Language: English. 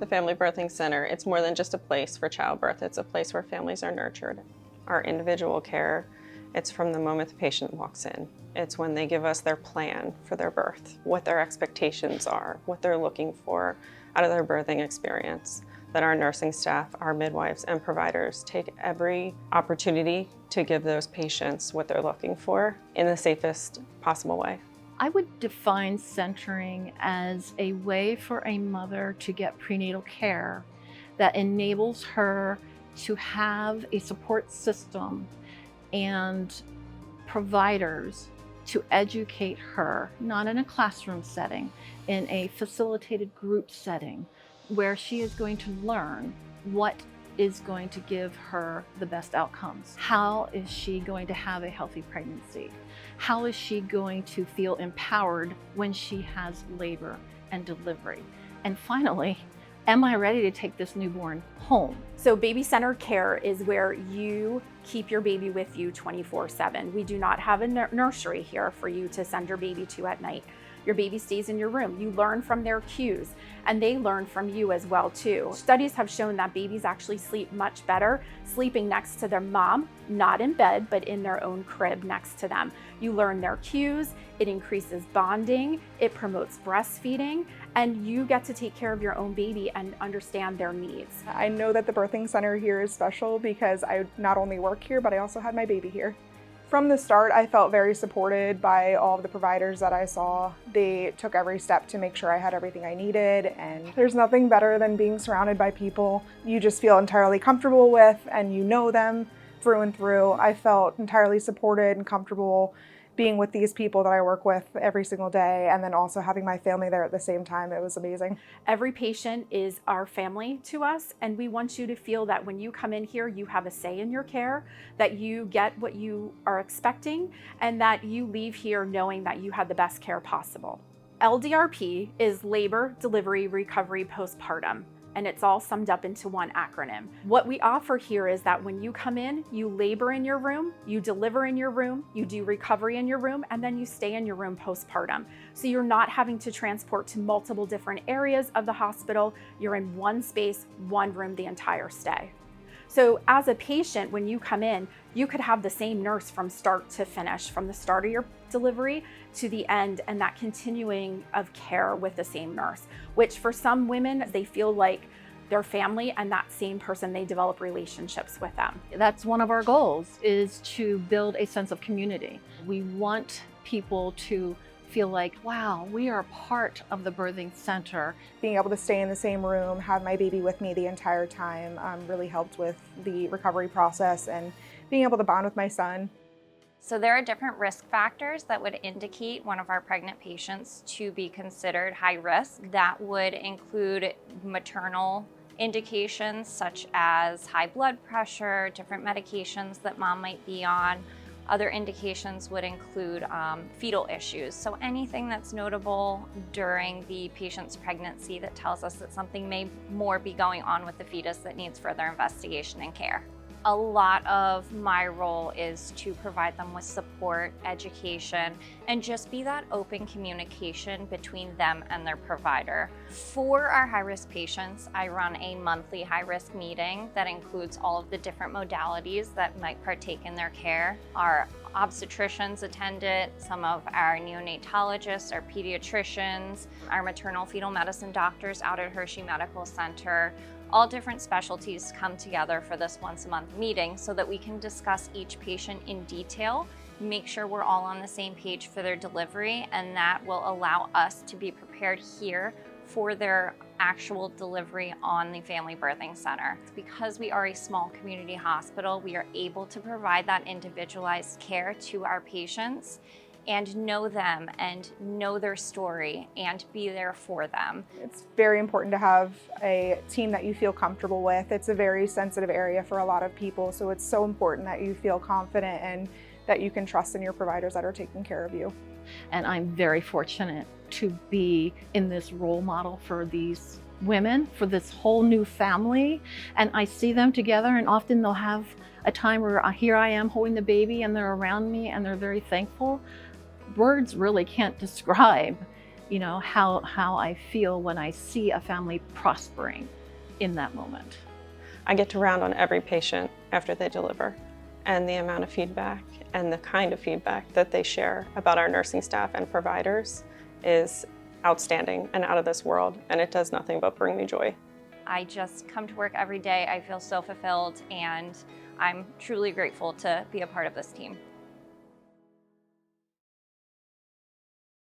the Family Birthing Center, it's more than just a place for childbirth. It's a place where families are nurtured. Our individual care, it's from the moment the patient walks in. It's when they give us their plan for their birth, what their expectations are, what they're looking for out of their birthing experience, that our nursing staff, our midwives, and providers take every opportunity to give those patients what they're looking for in the safest possible way. I would define centering as a way for a mother to get prenatal care that enables her to have a support system and providers to educate her, not in a classroom setting, in a facilitated group setting, where she is going to learn what is going to give her the best outcomes. How is she going to have a healthy pregnancy? How is she going to feel empowered when she has labor and delivery? And finally, am I ready to take this newborn home? So baby-centered care is where you keep your baby with you 24/7. We do not have a nursery here for you to send your baby to at night. Your baby stays in your room. You learn from their cues, and they learn from you as well too. Studies have shown that babies actually sleep much better sleeping next to their mom, not in bed, but in their own crib next to them. You learn their cues, it increases bonding, it promotes breastfeeding, and you get to take care of your own baby and understand their needs. I know that the birthing center here is special because I not only work here, but I also had my baby here. From the start, I felt very supported by all of the providers that I saw. They took every step to make sure I had everything I needed, and there's nothing better than being surrounded by people you just feel entirely comfortable with and you know them through and through. I felt entirely supported and comfortable being with these people that I work with every single day, and then also having my family there at the same time. It was amazing. Every patient is our family to us, and we want you to feel that when you come in here, you have a say in your care, that you get what you are expecting, and that you leave here knowing that you had the best care possible. LDRP is Labor, Delivery, Recovery, Postpartum, and it's all summed up into one acronym. What we offer here is that when you come in, you labor in your room, you deliver in your room, you do recovery in your room, and then you stay in your room postpartum. So you're not having to transport to multiple different areas of the hospital. You're in one space, one room the entire stay. So as a patient, when you come in, you could have the same nurse from start to finish, from the start of your delivery to the end, and that continuing of care with the same nurse, which for some women, they feel like their family, and that same person, they develop relationships with them. That's one of our goals, is to build a sense of community. We want people to feel like, wow, we are part of the birthing center. Being able to stay in the same room, have my baby with me the entire time really helped with the recovery process and being able to bond with my son. So there are different risk factors that would indicate one of our pregnant patients to be considered high risk. That would include maternal indications such as high blood pressure, different medications that mom might be on. Other indications would include fetal issues. So anything that's notable during the patient's pregnancy that tells us that something may more be going on with the fetus that needs further investigation and care. A lot of my role is to provide them with support, education, and just be that open communication between them and their provider. For our high-risk patients, I run a monthly high-risk meeting that includes all of the different modalities that might partake in their care. Our obstetricians attend it, some of our neonatologists, our pediatricians, our maternal fetal medicine doctors out at Hershey Medical Center. All different specialties come together for this once-a-month meeting so that we can discuss each patient in detail, make sure we're all on the same page for their delivery, and that will allow us to be prepared here for their actual delivery on the Family Birthing Center. Because we are a small community hospital, we are able to provide that individualized care to our patients and know them and know their story and be there for them. It's very important to have a team that you feel comfortable with. It's a very sensitive area for a lot of people, so it's so important that you feel confident and that you can trust in your providers that are taking care of you. And I'm very fortunate to be in this role model for these women, for this whole new family. And I see them together, and often they'll have a time where here I am holding the baby and they're around me and they're very thankful. Words really can't describe, how I feel when I see a family prospering in that moment. I get to round on every patient after they deliver, and the amount of feedback and the kind of feedback that they share about our nursing staff and providers is outstanding and out of this world, and it does nothing but bring me joy. I just come to work every day. I feel so fulfilled, and I'm truly grateful to be a part of this team.